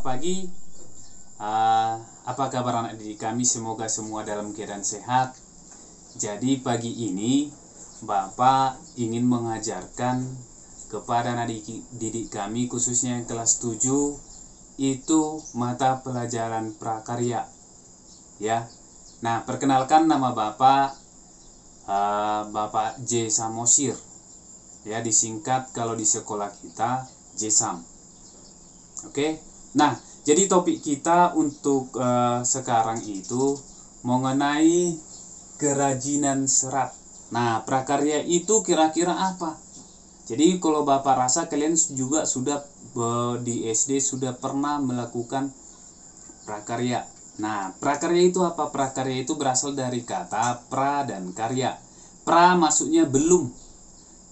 pagi. Apa kabar anak didik kami? Semoga semua dalam keadaan sehat. Jadi pagi ini Bapak ingin mengajarkan kepada anak didik kami, khususnya yang kelas 7, itu mata pelajaran prakarya. Ya. Nah, perkenalkan, nama Bapak Bapak J. Samosir. Ya, disingkat kalau di sekolah kita J-Sam. Oke. Nah, jadi topik kita untuk sekarang itu mengenai kerajinan serat. Nah, prakarya itu kira-kira apa? Jadi kalau Bapak rasa kalian juga sudah di SD sudah pernah melakukan prakarya. Nah, prakarya itu apa? Prakarya itu berasal dari kata pra dan karya. Pra maksudnya belum,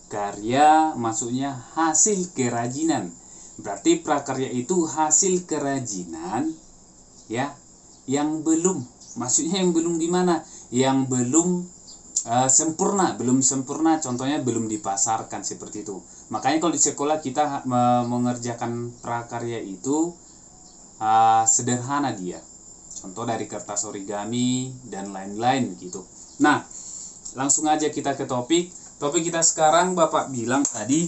karya maksudnya hasil kerajinan. Berarti prakarya itu hasil kerajinan ya, yang belum. Maksudnya yang belum gimana? Yang belum sempurna, contohnya belum dipasarkan, seperti itu. Makanya kalau di sekolah kita mengerjakan prakarya itu sederhana dia. Contoh dari kertas origami dan lain-lain gitu. Nah, langsung aja kita ke topik. Topik kita sekarang Bapak bilang tadi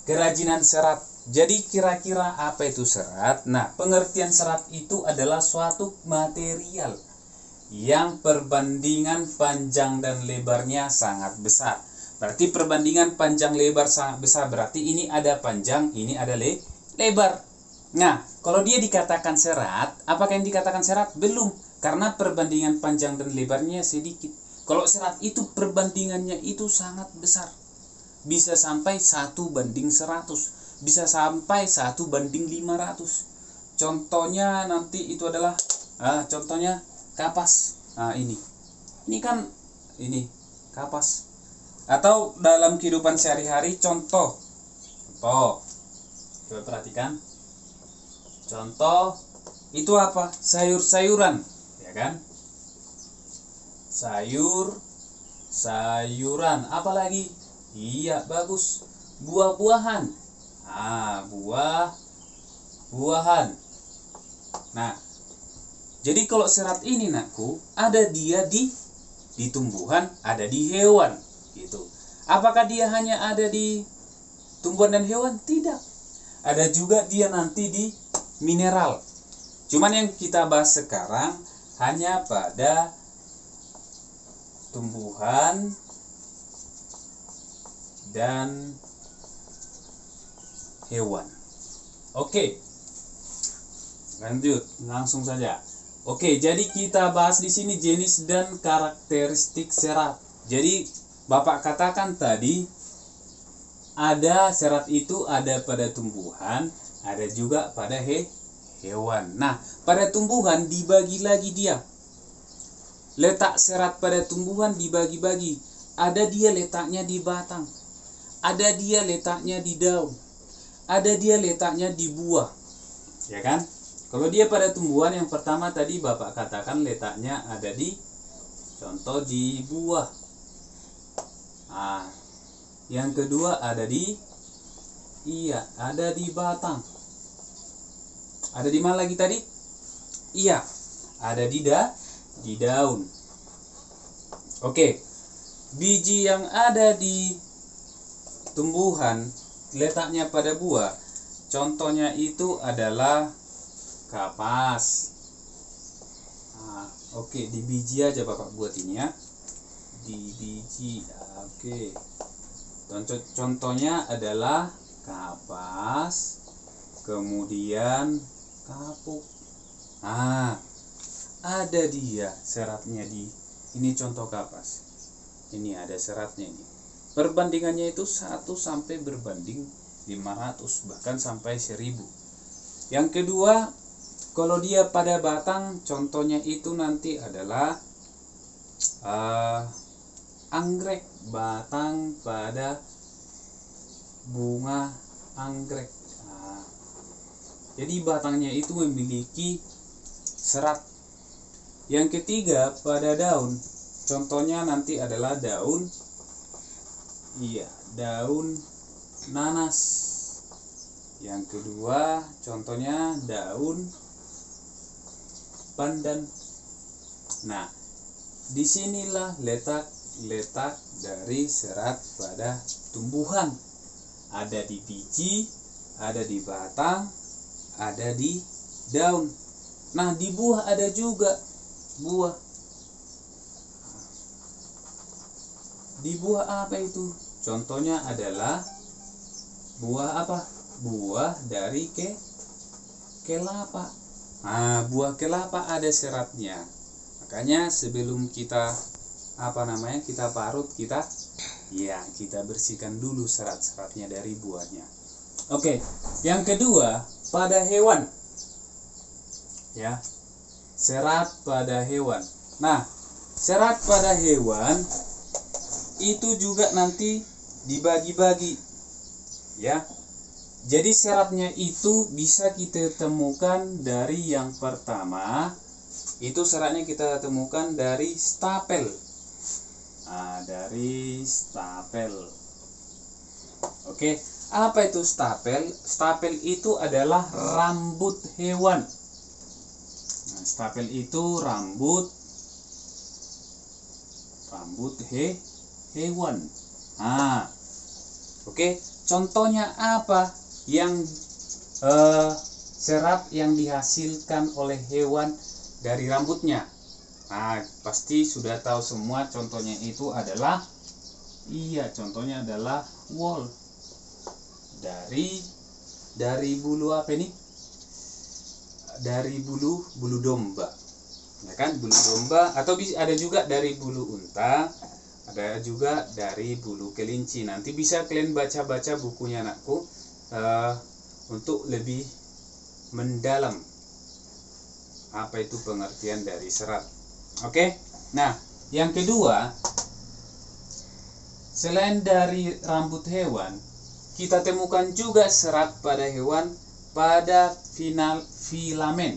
kerajinan serat. Jadi kira-kira apa itu serat? Nah, pengertian serat itu adalah suatu material yang perbandingan panjang dan lebarnya sangat besar. Berarti perbandingan panjang lebar sangat besar, berarti ini ada panjang, ini ada lebar. Nah, kalau dia dikatakan serat, apakah yang dikatakan serat? Belum, karena perbandingan panjang dan lebarnya sedikit. Kalau serat itu perbandingannya itu sangat besar. Bisa sampai 1:100, bisa sampai 1:500. Contohnya nanti itu adalah contohnya kapas. Nah, ini kan ini kapas. Atau dalam kehidupan sehari-hari, contoh coba perhatikan. Contoh itu apa? Sayur-sayuran, ya kan? Sayuran, apalagi? Iya, bagus. Buah-buahan. Buah-buahan. Nah, jadi kalau serat ini, nakku, ada dia di tumbuhan, ada di hewan, gitu. Apakah dia hanya ada di tumbuhan dan hewan? Tidak. Ada juga dia nanti di mineral. Cuman yang kita bahas sekarang hanya pada tumbuhan dan hewan. Oke. Lanjut, langsung saja. Oke, jadi kita bahas di sini jenis dan karakteristik serat. Jadi Bapak katakan tadi ada serat itu ada pada tumbuhan, ada juga pada hewan. Nah, pada tumbuhan dibagi lagi dia. Letak serat pada tumbuhan dibagi-bagi. Ada dia letaknya di batang, ada dia letaknya di daun, ada dia letaknya di buah, ya kan? Kalau dia pada tumbuhan, yang pertama tadi Bapak katakan letaknya ada di, contoh di buah. Yang kedua ada di, ada di batang. Ada di mana lagi tadi? Iya, ada di daun. Oke. Biji yang ada di tumbuhan letaknya pada buah. Contohnya itu adalah kapas. Oke, di biji aja Bapak buat ini ya. Di biji. Oke. Contohnya adalah kapas, kemudian kapuk. Ada dia seratnya di ini, contoh kapas. Ini ada seratnya ini. Perbandingannya itu 1 sampai berbanding 500, bahkan sampai 1000. Yang kedua, kalau dia pada batang, contohnya itu nanti adalah anggrek, batang pada bunga anggrek. Jadi batangnya itu memiliki serat. Yang ketiga, pada daun, contohnya nanti adalah daun nanas. Yang kedua, contohnya daun pandan. Nah, disinilah letak dari serat pada tumbuhan. Ada di biji, ada di batang, ada di daun. Nah, di buah ada juga buah. Di buah apa itu? Contohnya adalah buah apa? Buah dari kelapa. Nah, buah kelapa ada seratnya. Makanya sebelum kita kita parut, kita bersihkan dulu serat-seratnya dari buahnya. Oke, yang kedua pada hewan. Ya. Serat pada hewan. Nah, serat pada hewan itu juga nanti dibagi-bagi. Ya. Jadi seratnya itu bisa kita temukan dari yang pertama, itu seratnya kita temukan dari stapel. Nah, dari stapel. Oke, apa itu stapel? Stapel itu adalah rambut hewan. Nah, stapel itu rambut hewan. Nah, oke, contohnya apa yang serat yang dihasilkan oleh hewan dari rambutnya? Nah, pasti sudah tahu semua, contohnya itu adalah contohnya adalah wool. Dari bulu apa ini? Dari bulu domba. Ya kan, bulu domba, atau ada juga dari bulu unta, ada juga dari bulu kelinci. Nanti bisa kalian baca-baca bukunya anakku untuk lebih mendalam apa itu pengertian dari serat. Oke. Nah, yang kedua, selain dari rambut hewan, kita temukan juga serat pada hewan pada filamen.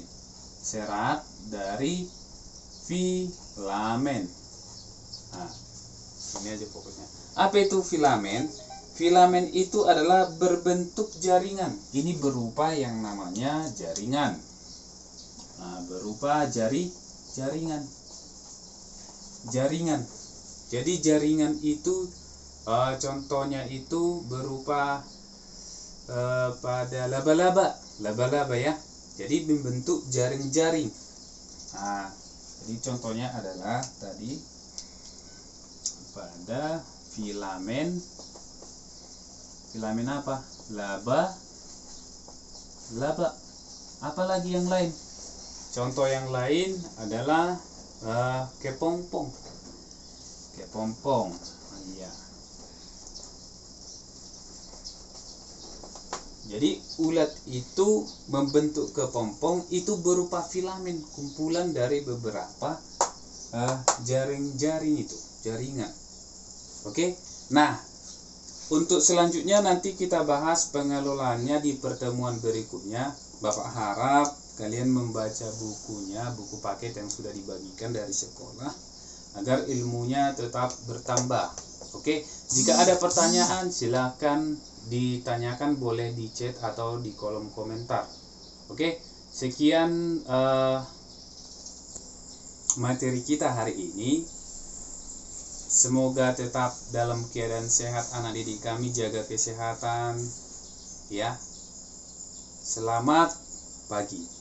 Serat dari filamen. Nah, ini aja pokoknya. Apa itu filamen? Filamen itu adalah berbentuk jaringan. Ini berupa yang namanya jaringan. Nah, berupa jaringan. Jadi jaringan itu contohnya itu berupa pada laba-laba ya. Jadi membentuk jaring-jaring. Nah, jadi contohnya adalah tadi pada filamen apa? Laba. Apalagi yang lain? Contoh yang lain adalah kepompong. Iya. Jadi ulat itu membentuk kepompong itu berupa filamen, kumpulan dari beberapa jaring-jaring itu, jaringan. Oke. Nah, untuk selanjutnya nanti kita bahas pengelolaannya di pertemuan berikutnya. Bapak harap kalian membaca bukunya, buku paket yang sudah dibagikan dari sekolah, agar ilmunya tetap bertambah. Oke, jika ada pertanyaan silakan ditanyakan, boleh di chat atau di kolom komentar. Oke, sekian materi kita hari ini. Semoga tetap dalam keadaan sehat anak didik kami, jaga kesehatan ya. Selamat pagi.